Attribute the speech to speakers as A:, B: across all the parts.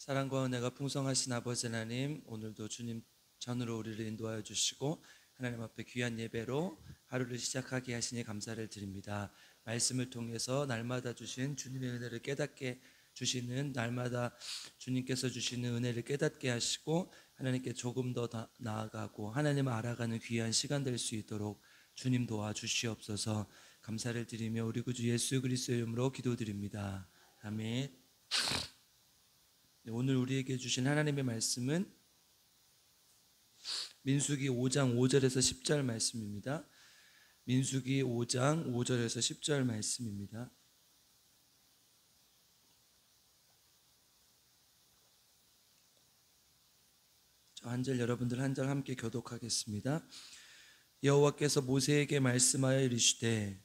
A: 사랑과 은혜가 풍성하신 아버지 하나님, 오늘도 주님 전으로 우리를 인도하여 주시고 하나님 앞에 귀한 예배로 하루를 시작하게 하시니 감사를 드립니다. 말씀을 통해서 날마다 주신 주님의 은혜를 깨닫게 주시는, 날마다 주님께서 주시는 은혜를 깨닫게 하시고 하나님께 조금 더 나아가고 하나님을 알아가는 귀한 시간 될 수 있도록 주님 도와주시옵소서. 감사를 드리며 우리 구주 예수 그리스도의 이름으로 기도드립니다. 아멘. 오늘 우리에게 주신 하나님의 말씀은 민수기 5장 5절에서 10절 말씀입니다. 민수기 5장 5절에서 10절 말씀입니다. 한 절, 여러분들 한 절 함께 교독하겠습니다. 여호와께서 모세에게 말씀하여 이르시되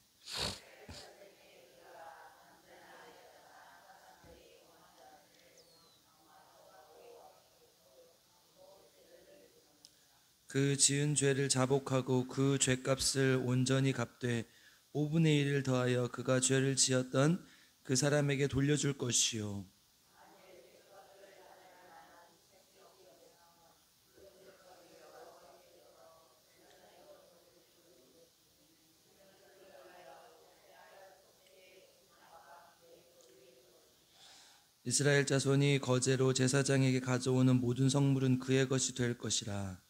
A: 그 지은 죄를 자복하고 그 죄값을 온전히 갚되 5분의 1을 더하여 그가 죄를 지었던 그 사람에게 돌려줄 것이요 이스라엘 자손이 거제로 제사장에게 가져오는 모든 성물은 그의 것이 될 것이라.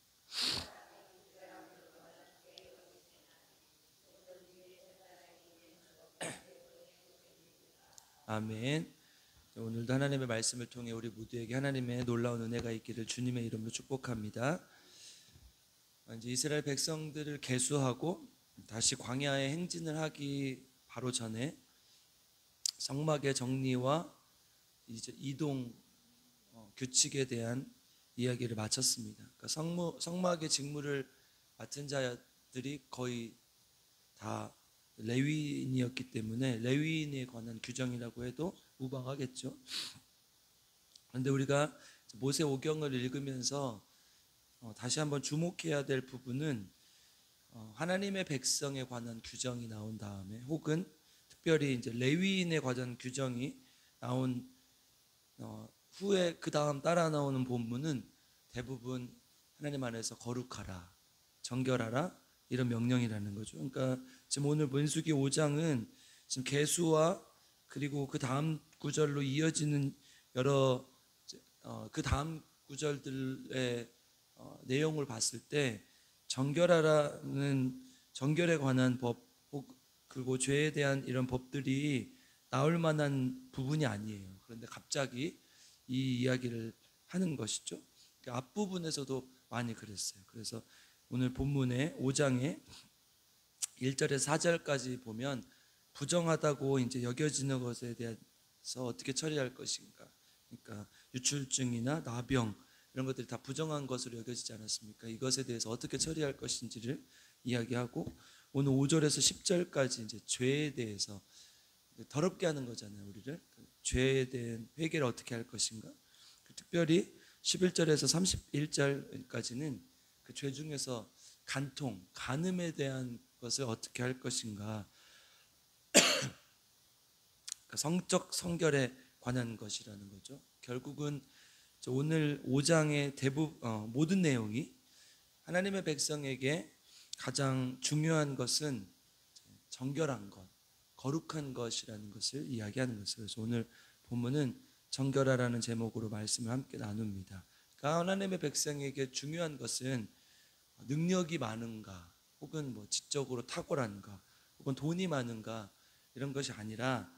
A: 아멘. 오늘도 하나님의 말씀을 통해 우리 모두에게 하나님의 놀라운 은혜가 있기를 주님의 이름으로 축복합니다. 이제 이스라엘 백성들을 계수하고 다시 광야에 행진을 하기 바로 전에 성막의 정리와 이제 이동 규칙에 대한 이야기를 마쳤습니다. 그러니까 성막의 직무를 맡은 자들이 거의 다 레위인이었기 때문에 레위인에 관한 규정이라고 해도 무방하겠죠. 그런데 우리가 모세 오경을 읽으면서 다시 한번 주목해야 될 부분은 하나님의 백성에 관한 규정이 나온 다음에 혹은 특별히 이제 레위인에 관한 규정이 나온 후에 그 다음 따라 나오는 본문은 대부분 하나님 안에서 거룩하라, 정결하라 이런 명령이라는 거죠. 그러니까 지금 오늘 민수기 5장은 지금 계수와 그리고 그 다음 구절로 이어지는 여러 그 다음 구절들의 내용을 봤을 때 정결하라는 정결에 관한 법 그리고 죄에 대한 이런 법들이 나올 만한 부분이 아니에요. 그런데 갑자기 이 이야기를 하는 것이죠. 앞부분에서도 많이 그랬어요. 그래서 오늘 본문의 5장의 1절에서 4절까지 보면 부정하다고 이제 여겨지는 것에 대해서 어떻게 처리할 것인가. 그러니까 유출증이나 나병 이런 것들이 다 부정한 것으로 여겨지지 않았습니까? 이것에 대해서 어떻게 처리할 것인지를 이야기하고 오늘 5절에서 10절까지 이제 죄에 대해서 더럽게 하는 거잖아요, 우리를. 죄에 대한 회개를 어떻게 할 것인가. 특별히 11절에서 31절까지는 그 죄 중에서 간통, 간음에 대한 것을 어떻게 할 것인가. 성적 성결에 관한 것이라는 거죠. 결국은 오늘 5장의 모든 내용이 하나님의 백성에게 가장 중요한 것은 정결한 것, 거룩한 것이라는 것을 이야기하는 것이에요. 그래서 오늘 본문은 정결하라는 제목으로 말씀을 함께 나눕니다. 그러니까 하나님의 백성에게 중요한 것은 능력이 많은가, 혹은 뭐 지적으로 탁월한가, 혹은 돈이 많은가 이런 것이 아니라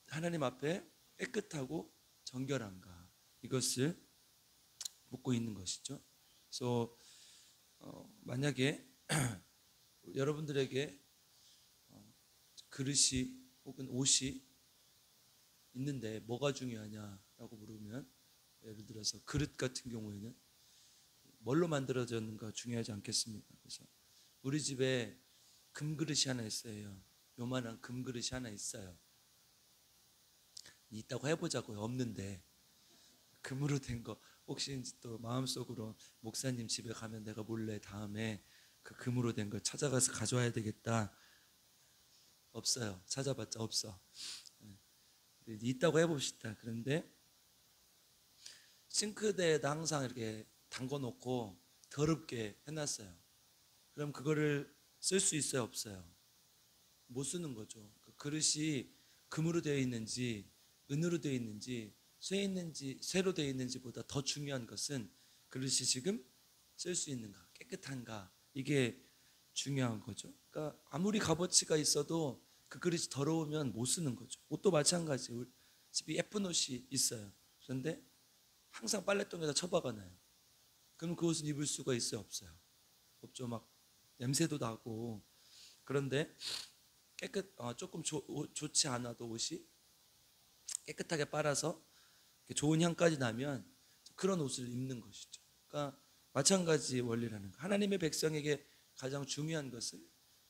A: 하나님 앞에 깨끗하고 정결한가 이것을 묻고 있는 것이죠. 그래서 만약에 여러분들에게 그릇이 혹은 옷이 있는데 뭐가 중요하냐라고 물으면 예를 들어서 그릇 같은 경우에는 뭘로 만들어졌는가 중요하지 않겠습니까? 그래서 우리 집에 금그릇이 하나 있어요. 요만한 금그릇이 하나 있어요. 있다고 해보자고요. 없는데 금으로 된 거 혹시 또 마음속으로 목사님 집에 가면 내가 몰래 다음에 그 금으로 된 걸 찾아가서 가져와야 되겠다. 없어요. 찾아봤자 없어. 있다고 해봅시다. 그런데 싱크대에다 항상 이렇게 담궈 놓고 더럽게 해놨어요. 그럼 그거를 쓸 수 있어요, 없어요? 못 쓰는 거죠. 그 그릇이 금으로 되어 있는지 은으로 되어 있는지 쇠로 되어 있는지보다 더 중요한 것은 그릇이 지금 쓸 수 있는가, 깨끗한가, 이게 중요한 거죠. 그러니까 아무리 값어치가 있어도 그 그릇이 더러우면 못 쓰는 거죠. 옷도 마찬가지예요. 우리 집에 예쁜 옷이 있어요. 그런데 항상 빨랫통에다 처박아 놔요. 그럼 그 옷은 입을 수가 있어요, 없어요? 없죠. 막 냄새도 나고. 그런데 조금 좋지 않아도 옷이 깨끗하게 빨아서 좋은 향까지 나면 그런 옷을 입는 것이죠. 그러니까 마찬가지 원리라는 거. 하나님의 백성에게 가장 중요한 것은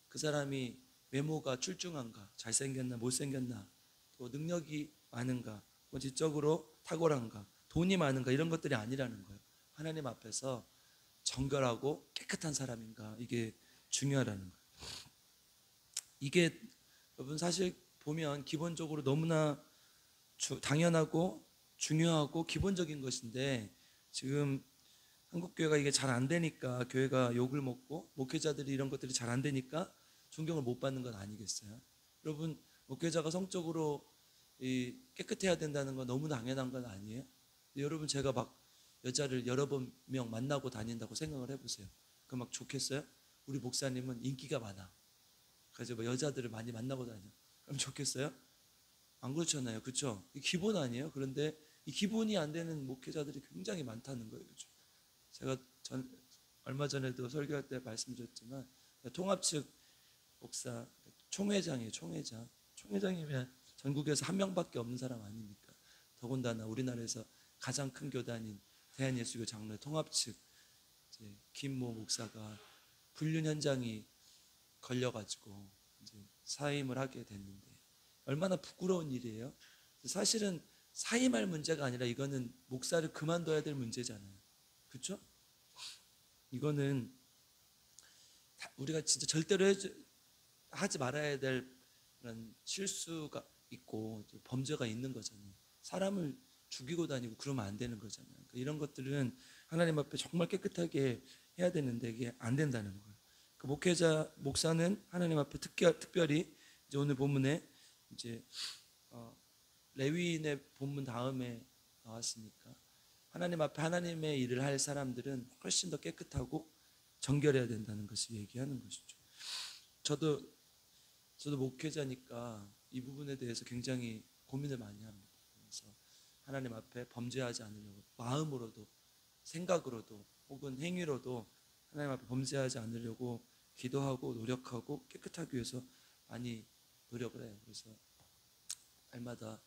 A: 그 사람이 외모가 출중한가, 잘생겼나, 못생겼나, 또 능력이 많은가, 뭐 지적으로 탁월한가, 돈이 많은가, 이런 것들이 아니라는 거예요. 하나님 앞에서 정결하고 깨끗한 사람인가, 이게 중요하다는 거예요. 이게 여러분 사실 보면 기본적으로 너무나 당연하고 중요하고 기본적인 것인데, 지금 한국교회가 이게 잘 안 되니까 교회가 욕을 먹고 목회자들이 이런 것들이 잘 안 되니까 존경을 못 받는 건 아니겠어요? 여러분, 목회자가 성적으로 깨끗해야 된다는 건 너무 당연한 건 아니에요? 여러분, 제가 막 여자를 여러 명 만나고 다닌다고 생각을 해보세요. 그 막 좋겠어요? 우리 목사님은 인기가 많아, 그래서 뭐 여자들을 많이 만나고 다녀, 그럼 좋겠어요? 안 그렇잖아요. 그렇죠? 이 기본 아니에요? 그런데 이 기본이 안 되는 목회자들이 굉장히 많다는 거예요. 그렇죠? 제가 얼마 전에도 설교할 때 말씀드렸지만, 통합 측 목사 총회장이에요. 총회장이면 전국에서 한 명밖에 없는 사람 아닙니까? 더군다나 우리나라에서 가장 큰 교단인 대한예수교 장로회 통합 측 김모 목사가 불륜 현장이 걸려가지고 이제 사임을 하게 됐는데, 얼마나 부끄러운 일이에요. 사실은 사임할 문제가 아니라 이거는 목사를 그만둬야 될 문제잖아요. 그렇죠? 이거는 우리가 진짜 절대로 하지 말아야 될 그런 실수가 있고 범죄가 있는 거잖아요. 사람을 죽이고 다니고 그러면 안 되는 거잖아요. 그러니까 이런 것들은 하나님 앞에 정말 깨끗하게 해야 되는데 이게 안 된다는 거예요. 그 목사는 하나님 앞에 특별히 이제 오늘 본문에 이제 레위인의 본문 다음에 나왔으니까 하나님 앞에 하나님의 일을 할 사람들은 훨씬 더 깨끗하고 정결해야 된다는 것을 얘기하는 것이죠. 저도 목회자니까 이 부분에 대해서 굉장히 고민을 많이 합니다. 그래서 하나님 앞에 범죄하지 않으려고 마음으로도 생각으로도 혹은 행위로도 하나님 앞에 범죄하지 않으려고 기도하고 노력하고 깨끗하기 위해서 많이 노력을 해요. 그래서 날마다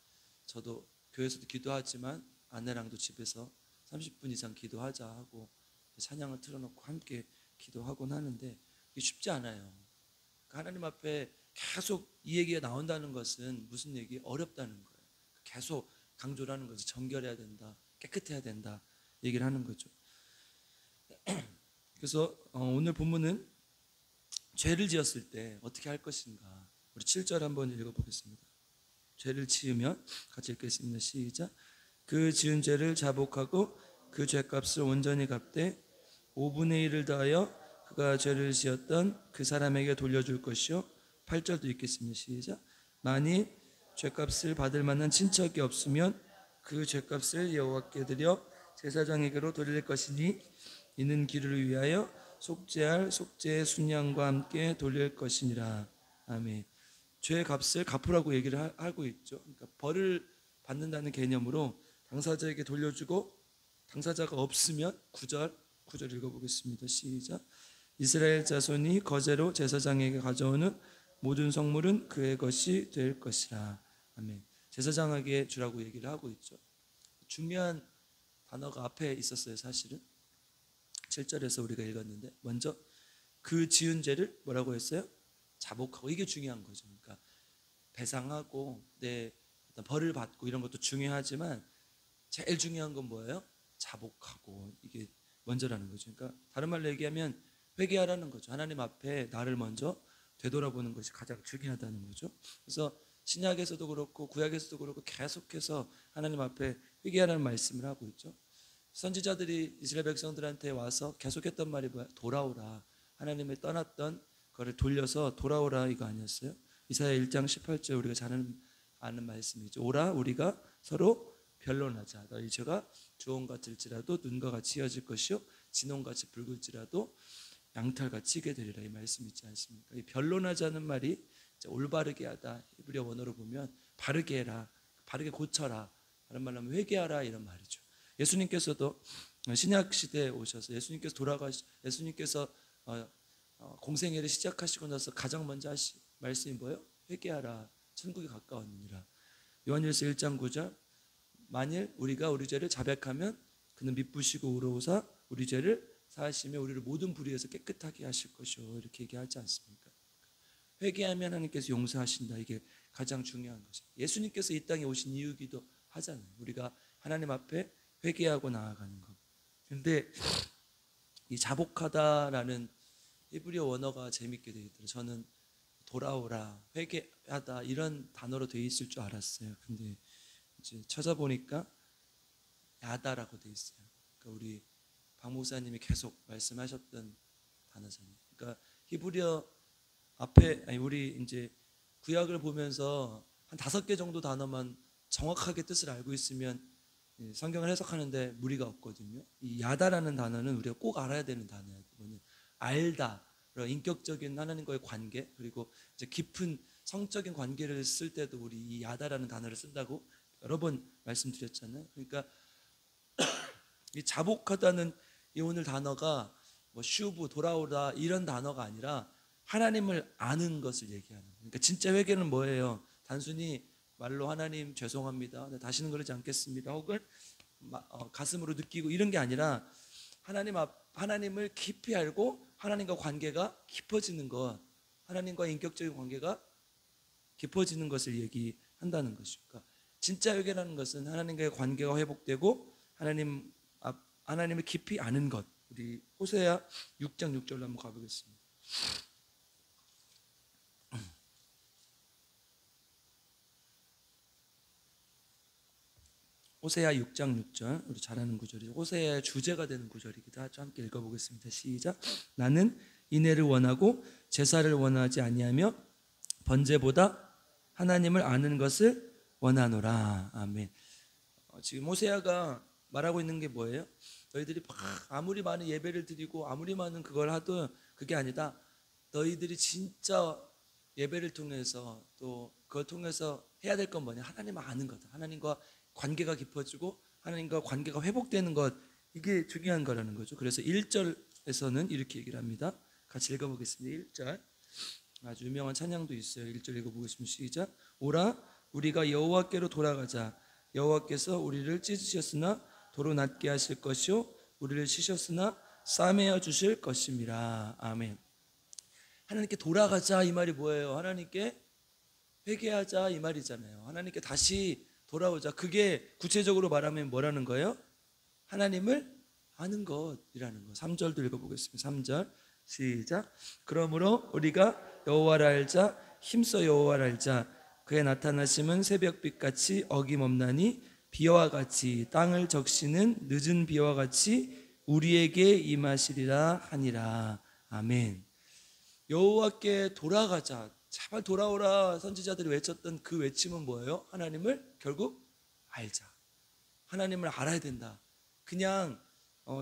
A: 저도 교회에서도 기도하지만 아내랑도 집에서 30분 이상 기도하자 하고 찬양을 틀어놓고 함께 기도하곤 하는데 이게 쉽지 않아요. 하나님 앞에 계속 이 얘기가 나온다는 것은 무슨 얘기? 어렵다는 거예요. 계속 강조를 하는 거지. 정결해야 된다, 깨끗해야 된다 얘기를 하는 거죠. 그래서 오늘 본문은 죄를 지었을 때 어떻게 할 것인가, 우리 7절 한번 읽어보겠습니다. 죄를 지으면 같이 읽겠습니다. 시작. 그 지은 죄를 자복하고 그 죄값을 온전히 갚되 5분의 1을 더하여 그가 죄를 지었던 그 사람에게 돌려줄 것이요. 8절도 읽겠습니다. 시작. 만일 죄값을 받을 만한 친척이 없으면 그 죄값을 여호와께 드려 제사장에게로 돌릴 것이니 이는 기르를 위하여 속죄할 속죄의 순양과 함께 돌릴 것이니라. 아멘. 죄의 값을 갚으라고 얘기를 하고 있죠. 그러니까 벌을 받는다는 개념으로 당사자에게 돌려주고, 당사자가 없으면 9절 읽어보겠습니다. 시작. 이스라엘 자손이 거제로 제사장에게 가져오는 모든 성물은 그의 것이 될 것이라. 아멘. 제사장에게 주라고 얘기를 하고 있죠. 중요한 단어가 앞에 있었어요. 사실은 7절에서 우리가 읽었는데, 먼저 그 지은 죄를 뭐라고 했어요? 자복하고. 이게 중요한 거죠. 그러니까 배상하고 내 어떤 벌을 받고 이런 것도 중요하지만 제일 중요한 건 뭐예요? 자복하고. 이게 먼저라는 거죠. 그러니까 다른 말로 얘기하면 회개하라는 거죠. 하나님 앞에 나를 먼저 되돌아보는 것이 가장 중요하다는 거죠. 그래서 신약에서도 그렇고 구약에서도 그렇고 계속해서 하나님 앞에 회개하라는 말씀을 하고 있죠. 선지자들이 이스라엘 백성들한테 와서 계속했던 말이 뭐야? 돌아오라. 하나님을 떠났던 거를 돌려서 돌아오라 이거 아니었어요? 이사야 1장 18절 우리가 잘 아는 말씀이죠. 오라 우리가 서로 변론하자. 너희 죄가 주홍 같을지라도 눈과 같이 이어질 것이요 진홍같이 붉을지라도 양털같이 희게 되리라 이 말씀 있지 않습니까? 이 변론하자는 말이 올바르게 하다 히브리어 원어로 보면 바르게 해라, 바르게 고쳐라, 다른 말로 하면 회개하라 이런 말이죠. 예수님께서도 신약 시대에 오셔서 예수님께서 공생애를 시작하시고 나서 가장 먼저 하신 말씀이 뭐예요? 회개하라, 천국이 가까웠느니라. 요한일서 1장 9절 만일 우리가 우리 죄를 자백하면 그는 미쁘시고 의로우사 우리 죄를 사하시며 우리를 모든 불의에서 깨끗하게 하실 것이요 이렇게 얘기하지 않습니까? 회개하면 하나님께서 용서하신다. 이게 가장 중요한 것이에요. 예수님께서 이 땅에 오신 이유기도 하잖아요. 우리가 하나님 앞에 회개하고 나아가는 것. 근데 이 자복하다라는 히브리어 원어가 재밌게 되어 있더라고요. 저는 돌아오라, 회개하다 이런 단어로 되어 있을 줄 알았어요. 근데 이제 찾아보니까 야다라고 되어 있어요. 그러니까 우리 박 목사님이 계속 말씀하셨던 단어잖아요. 그러니까 히브리어 앞에 우리 이제 구약을 보면서 한 5개 정도 단어만 정확하게 뜻을 알고 있으면 성경을 해석하는데 무리가 없거든요. 이 야다라는 단어는 우리가 꼭 알아야 되는 단어예요. 그거는 알다, 인격적인 하나님과의 관계, 그리고 이제 깊은 성적인 관계를 쓸 때도 우리 이 야다라는 단어를 쓴다고 여러 번 말씀드렸잖아요. 그러니까 이 자복하다는 이 오늘 단어가 뭐 슈브, 돌아오다 이런 단어가 아니라 하나님을 아는 것을 얘기하는 거예요. 그러니까 진짜 회개는 뭐예요? 단순히 말로 하나님 죄송합니다, 다시는 그러지 않겠습니다, 혹은 가슴으로 느끼고 이런 게 아니라 하나님을 깊이 알고 하나님과 관계가 깊어지는 것, 하나님과 인격적인 관계가 깊어지는 것을 얘기한다는 것입니다. 진짜 회개라는 것은 하나님과의 관계가 회복되고 하나님을 깊이 아는 것. 우리 호세아 6장 6절로 한번 가보겠습니다. 호세아 6장 6절 우리 잘 아는 구절이죠. 호세아의 주제가 되는 구절이기도 하죠. 함께 읽어보겠습니다. 시작. 나는 인애를 원하고 제사를 원하지 아니하며 번제보다 하나님을 아는 것을 원하노라. 아멘. 지금 호세아가 말하고 있는 게 뭐예요? 너희들이 아무리 많은 예배를 드리고 아무리 많은 그걸 하도 그게 아니다. 너희들이 진짜 예배를 통해서 또 그걸 통해서 해야 될 건 뭐냐? 하나님을 아는 거다. 하나님과 관계가 깊어지고 하나님과 관계가 회복되는 것, 이게 중요한 거라는 거죠. 그래서 1절에서는 이렇게 얘기를 합니다. 같이 읽어보겠습니다. 1절 아주 유명한 찬양도 있어요. 1절 읽어보겠습니다. 시작. 오라 우리가 여호와께로 돌아가자. 여호와께서 우리를 찢으셨으나 도로 낫게 하실 것이요 우리를 치셨으나 싸매어 주실 것임이라. 아멘. 하나님께 돌아가자 이 말이 뭐예요? 하나님께 회개하자 이 말이잖아요. 하나님께 다시 돌아오자. 그게 구체적으로 말하면 뭐라는 거예요? 하나님을 아는 것이라는 거. 3절도 읽어보겠습니다. 3절 시작. 그러므로 우리가 여호와를 알자. 힘써 여호와를 알자. 그의 나타나심은 새벽빛같이 어김없나니 비와 같이 땅을 적시는 늦은 비와 같이 우리에게 임하시리라 하니라. 아멘. 여호와께 돌아가자. 제발 돌아오라 선지자들이 외쳤던 그 외침은 뭐예요? 하나님을 결국 알자. 하나님을 알아야 된다. 그냥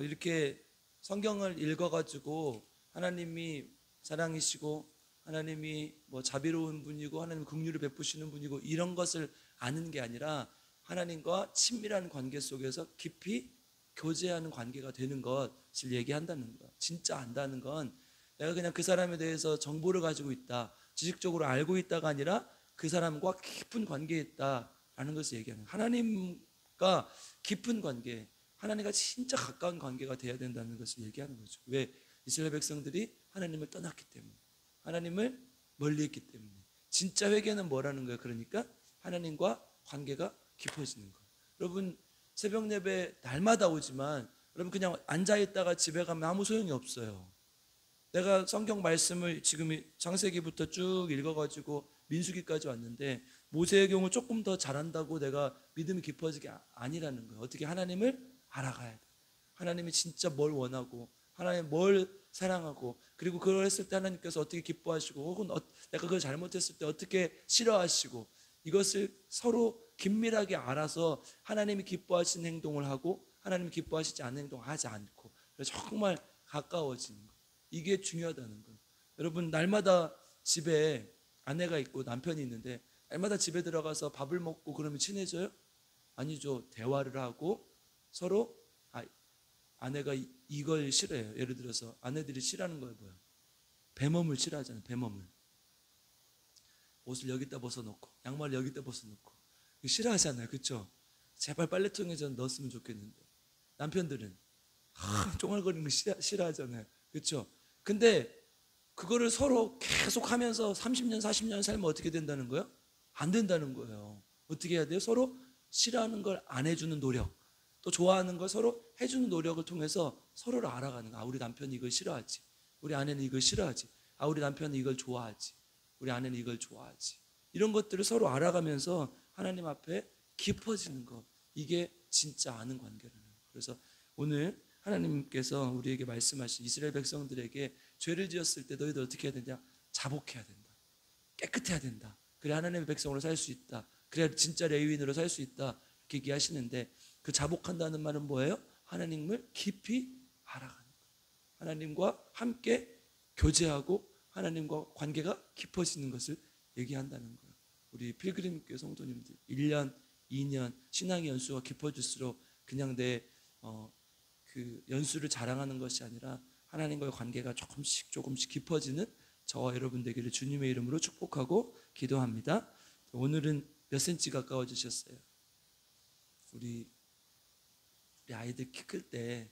A: 이렇게 성경을 읽어가지고 하나님이 사랑이시고 하나님이 뭐 자비로운 분이고 하나님 긍휼을 베푸시는 분이고 이런 것을 아는 게 아니라 하나님과 친밀한 관계 속에서 깊이 교제하는 관계가 되는 것을 얘기한다는 거예요. 진짜 안다는 건 내가 그냥 그 사람에 대해서 정보를 가지고 있다, 지식적으로 알고 있다가 아니라 그 사람과 깊은 관계에 있다라는 것을 얘기하는 거예요. 하나님과 깊은 관계, 하나님과 진짜 가까운 관계가 돼야 된다는 것을 얘기하는 거죠. 왜? 이스라엘 백성들이 하나님을 떠났기 때문에, 하나님을 멀리했기 때문에. 진짜 회개는 뭐라는 거예요? 그러니까 하나님과 관계가 깊어지는 거. 여러분 새벽 예배 날마다 오지만 여러분 그냥 앉아있다가 집에 가면 아무 소용이 없어요. 내가 성경 말씀을 지금 창세기부터 쭉 읽어가지고 민수기까지 왔는데 모세의 경우 조금 더 잘한다고 내가 믿음이 깊어지게 아니라는 거예요. 어떻게 하나님을 알아가야 돼. 하나님이 진짜 뭘 원하고 하나님 뭘 사랑하고 그리고 그걸 했을 때 하나님께서 어떻게 기뻐하시고 혹은 내가 그걸 잘못했을 때 어떻게 싫어하시고 이것을 서로 긴밀하게 알아서 하나님이 기뻐하시는 행동을 하고 하나님이 기뻐하시지 않는 행동을 하지 않고 정말 가까워지는 것, 이게 중요하다는 거예요. 여러분, 날마다 집에 아내가 있고 남편이 있는데 날마다 집에 들어가서 밥을 먹고 그러면 친해져요? 아니죠. 대화를 하고 서로 아내가 이걸 싫어해요. 예를 들어서 아내들이 싫어하는 거예요. 뭐예요? 배멈을 싫어하잖아요. 배멈을. 옷을 여기다 벗어놓고 양말을 여기다 벗어놓고 싫어하잖아요. 그렇죠? 제발 빨래통에 좀 넣었으면 좋겠는데 남편들은 쫑알거리는 거 싫어하잖아요. 그렇죠? 근데 그거를 서로 계속 하면서 30년 40년 살면 어떻게 된다는 거예요? 안 된다는 거예요. 어떻게 해야 돼요? 서로 싫어하는 걸 안 해주는 노력, 또 좋아하는 걸 서로 해주는 노력을 통해서 서로를 알아가는 거예요. 우리 남편이 이걸 싫어하지, 우리 아내는 이걸 싫어하지, 우리 남편은 이걸 좋아하지, 우리 아내는 이걸 좋아하지. 이런 것들을 서로 알아가면서 하나님 앞에 깊어지는 것, 이게 진짜 아는 관계라는 거예요. 그래서 오늘 하나님께서 우리에게 말씀하신 이스라엘 백성들에게 죄를 지었을 때 너희들 어떻게 해야 되냐? 자복해야 된다. 깨끗해야 된다. 그래 하나님의 백성으로 살 수 있다. 그래야 진짜 레위인으로 살 수 있다. 이렇게 얘기하시는데 그 자복한다는 말은 뭐예요? 하나님을 깊이 알아가는 거예요. 하나님과 함께 교제하고 하나님과 관계가 깊어지는 것을 얘기한다는 거예요. 우리 필그림교회 성도님들 1년, 2년 신앙의 연수가 깊어질수록 그냥 내 그 연수를 자랑하는 것이 아니라 하나님과의 관계가 조금씩 깊어지는 저와 여러분 되기를 주님의 이름으로 축복하고 기도합니다. 오늘은 몇 센치 가까워지셨어요? 우리 아이들 키 클 때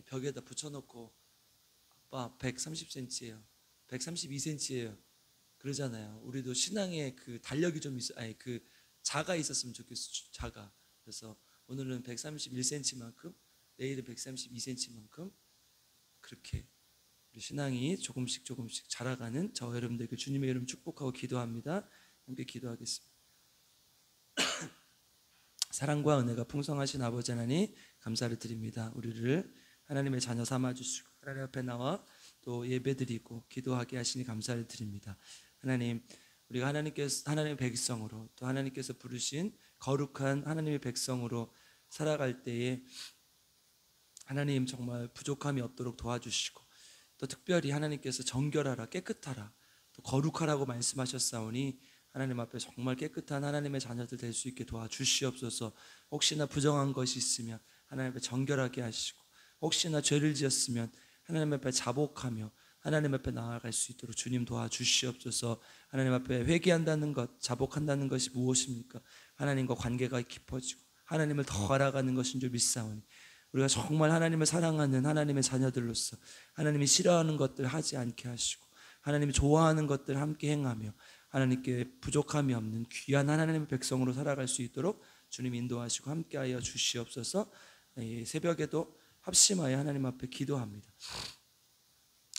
A: 벽에다 붙여놓고 아빠 130cm예요, 132cm예요 그러잖아요. 우리도 신앙에 그 달력이 좀 그 자가 있었으면 좋겠어. 자가. 그래서 오늘은 131cm만큼, 내일은 132cm만큼 그렇게 우리 신앙이 조금씩 자라가는 저 여러분들께 주님의 이름 축복하고 기도합니다. 함께 기도하겠습니다. 사랑과 은혜가 풍성하신 아버지 하나님 감사를 드립니다. 우리를 하나님의 자녀 삼아주시고 하나님 앞에 나와 또 예배드리고 기도하게 하시니 감사를 드립니다. 하나님, 우리가 하나님의 백성으로 또 하나님께서 부르신 거룩한 하나님의 백성으로 살아갈 때에 하나님 정말 부족함이 없도록 도와주시고 또 특별히 하나님께서 정결하라, 깨끗하라, 또 거룩하라고 말씀하셨사오니 하나님 앞에 정말 깨끗한 하나님의 자녀들 될 수 있게 도와주시옵소서. 혹시나 부정한 것이 있으면 하나님 앞에 정결하게 하시고 혹시나 죄를 지었으면 하나님 앞에 자복하며 하나님 앞에 나아갈 수 있도록 주님 도와주시옵소서. 하나님 앞에 회개한다는 것, 자복한다는 것이 무엇입니까? 하나님과 관계가 깊어지고 하나님을 더 알아가는 것인 줄 믿사오니 우리가 정말 하나님을 사랑하는 하나님의 자녀들로서 하나님이 싫어하는 것들 하지 않게 하시고 하나님이 좋아하는 것들 함께 행하며 하나님께 부족함이 없는 귀한 하나님의 백성으로 살아갈 수 있도록 주님 인도하시고 함께하여 주시옵소서. 새벽에도 합심하여 하나님 앞에 기도합니다.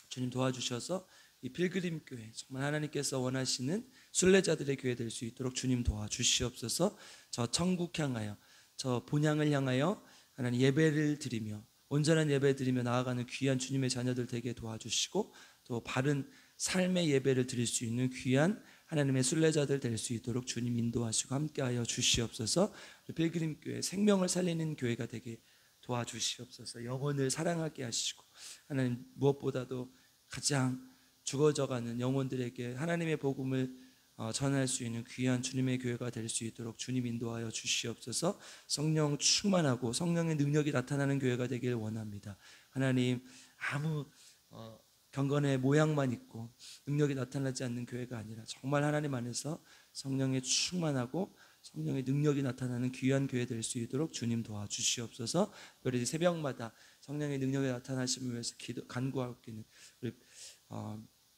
A: 주님 도와주셔서 이 필그림 교회 정말 하나님께서 원하시는 순례자들의 교회 될 수 있도록 주님 도와주시옵소서. 저 천국 향하여 저 본향을 향하여 하나님 예배를 드리며 온전한 예배 드리며 나아가는 귀한 주님의 자녀들 되게 도와주시고 또 바른 삶의 예배를 드릴 수 있는 귀한 하나님의 순례자들 될 수 있도록 주님 인도하시고 함께하여 주시옵소서. 필그림 교회 생명을 살리는 교회가 되게 도와주시옵소서. 영혼을 사랑하게 하시고 하나님 무엇보다도 가장 죽어져가는 영혼들에게 하나님의 복음을 전할 수 있는 귀한 주님의 교회가 될 수 있도록 주님 인도하여 주시옵소서. 성령 충만하고 성령의 능력이 나타나는 교회가 되길 원합니다. 하나님, 아무 경건의 모양만 있고 능력이 나타나지 않는 교회가 아니라 정말 하나님 안에서 성령의 충만하고 성령의 능력이 나타나는 귀한 교회 될 수 있도록 주님 도와주시옵소서. 특별히 새벽마다 성령의 능력이 나타나심을 위해서 간구하고 있는 우리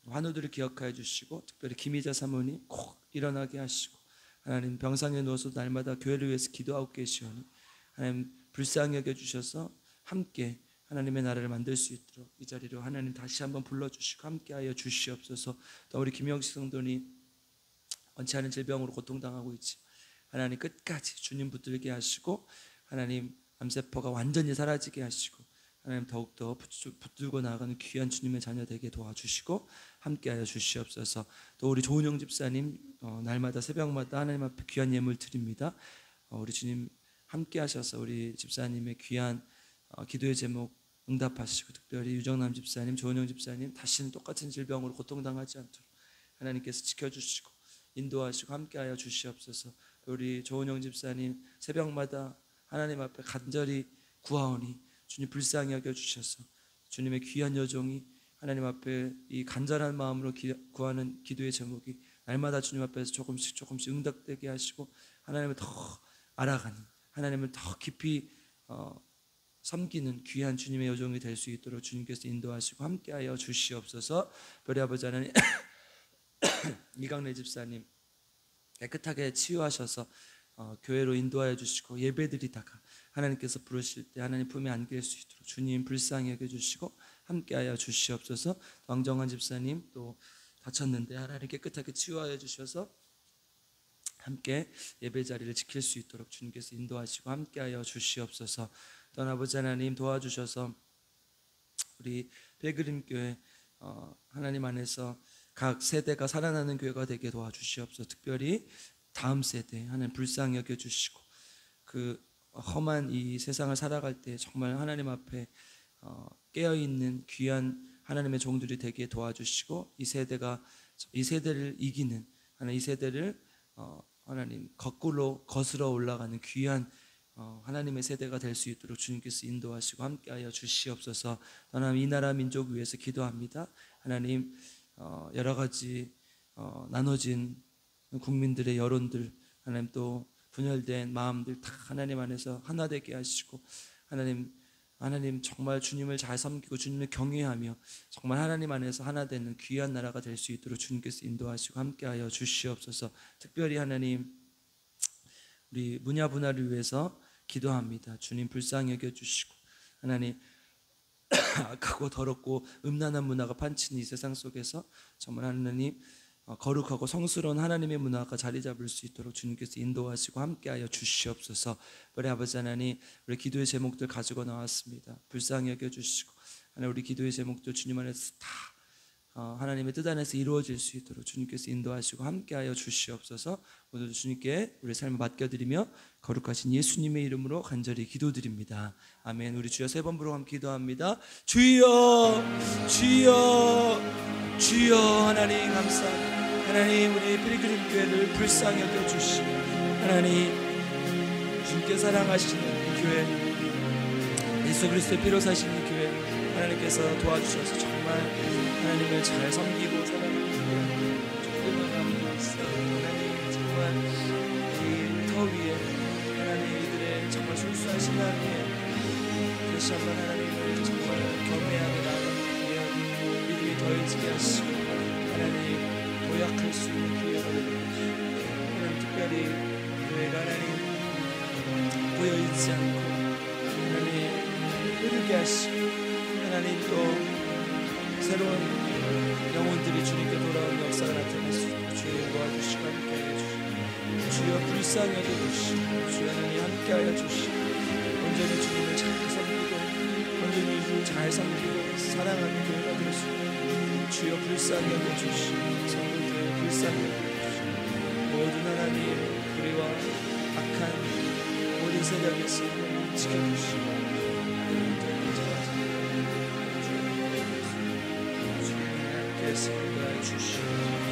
A: 환우들을 기억하여 주시고 특별히 김희자 사모님 꼭 일어나게 하시고 하나님 병상에 누워서 날마다 교회를 위해서 기도하고 계시오니 하나님 불쌍히 여겨주셔서 함께 하나님의 나라를 만들 수 있도록 이 자리로 하나님 다시 한번 불러주시고 함께하여 주시옵소서. 또 우리 김영식 성도님 원치 않은 질병으로 고통당하고 있지 하나님 끝까지 주님 붙들게 하시고 하나님 암세포가 완전히 사라지게 하시고 하나님 더욱더 붙들고 나아가는 귀한 주님의 자녀 되게 도와주시고 함께하여 주시옵소서. 또 우리 조은영 집사님 날마다 새벽마다 하나님 앞에 귀한 예물 드립니다. 우리 주님 함께하셔서 우리 집사님의 귀한 기도의 제목 응답하시고, 특별히 유정남 집사님, 조은영 집사님 다시는 똑같은 질병으로 고통당하지 않도록 하나님께서 지켜주시고 인도하시고 함께하여 주시옵소서. 우리 조은영 집사님 새벽마다 하나님 앞에 간절히 구하오니 주님 불쌍히 여겨주셔서 주님의 귀한 여종이 하나님 앞에 이 간절한 마음으로 구하는 기도의 제목이 날마다 주님 앞에서 조금씩 응답되게 하시고 하나님을 더 알아가는, 하나님을 더 깊이 섬기는 귀한 주님의 여종이 될 수 있도록 주님께서 인도하시고 함께하여 주시옵소서. 별의 아버지 하나님, 이강래 집사님 깨끗하게 치유하셔서 교회로 인도하여 주시고 예배드리다가 하나님께서 부르실 때 하나님 품에 안길 수 있도록 주님 불쌍히 여겨주시고 함께하여 주시옵소서. 왕정환 집사님 또 다쳤는데 하나님 깨끗하게 치유하여 주셔서 함께 예배 자리를 지킬 수 있도록 주님께서 인도하시고 함께하여 주시옵소서. 또 아버지 하나님 도와주셔서 우리 배그림교회 하나님 안에서 각 세대가 살아나는 교회가 되게 도와주시옵소서. 특별히 다음 세대 하나님 불쌍히 여겨주시고 그 험한 이 세상을 살아갈 때 정말 하나님 앞에 깨어있는 귀한 하나님의 종들이 되게 도와주시고 이 세대를 이기는 이 세대를 하나님 거꾸로 거슬러 올라가는 귀한 하나님의 세대가 될 수 있도록 주님께서 인도하시고 함께하여 주시옵소서. 하나님 이 나라 민족 위해서 기도합니다. 하나님 여러 가지 나눠진 국민들의 여론들, 하나님 또 분열된 마음들 다 하나님 안에서 하나 되게 하시고 하나님 정말 주님을 잘 섬기고 주님을 경외하며 정말 하나님 안에서 하나 되는 귀한 나라가 될 수 있도록 주님께서 인도하시고 함께하여 주시옵소서. 특별히 하나님 우리 문화 분화를 위해서 기도합니다. 주님 불쌍히 여겨주시고 하나님 악하고 더럽고 음란한 문화가 판치는 이 세상 속에서 정말 하나님 거룩하고 성스러운 하나님의 문화가 자리 잡을 수 있도록 주님께서 인도하시고 함께하여 주시옵소서. 우리 아버지 하나님 우리 기도의 제목들 가지고 나왔습니다. 불쌍히 여겨주시고 하나님 우리 기도의 제목들 주님 안에서 다 하나님의 뜻 안에서 이루어질 수 있도록 주님께서 인도하시고 함께하여 주시옵소서. 오늘도 주님께 우리 삶을 맡겨드리며 거룩하신 예수님의 이름으로 간절히 기도드립니다. 아멘. 우리 주여 세 번 부르고 함께 기도합니다. 주여 주여 주여. 하나님 감사합니다. 하나님 우리 필그림 교회를 불쌍히 여겨주시고 하나님 주님께 사랑하시는 이 교회, 예수 그리스도의 피로 사시는 교회 하나님께서 도와주셔서 정말 하나님을 잘 섬기고 사랑하는 주님을 감사합니다. 하나님 정말 이 터 위에 하나님 이들의 정말 순수한 신앙 위에 다시 한번 하나님을 정말 경외하며 나아가기 위한 믿음이 더해지게 하시고 하나님 도약할 수 있는 기회가 되는 하나님 특별히 교회가 하나님 꼬여있지 않고 하나님 흐르게 하시고 하나님 또 새로운 영혼들이 주님께 돌아오는 역사가 나타날 수 있도록 주여 도와주시고 함께하여 주시고 주여 불쌍히 여겨주시고 주여 하나님 함께하여 주시고 온전히 주님을 잘 섬기고 온전히 주님을 잘 섬기고 사랑하는 교회가 될 수 있도록 주여 불쌍히 여겨주시고 성도들 불쌍히 여겨주시고 모든 하나님 우리와 악한 모든 세력에서 지켜주시고 승리하여 주시고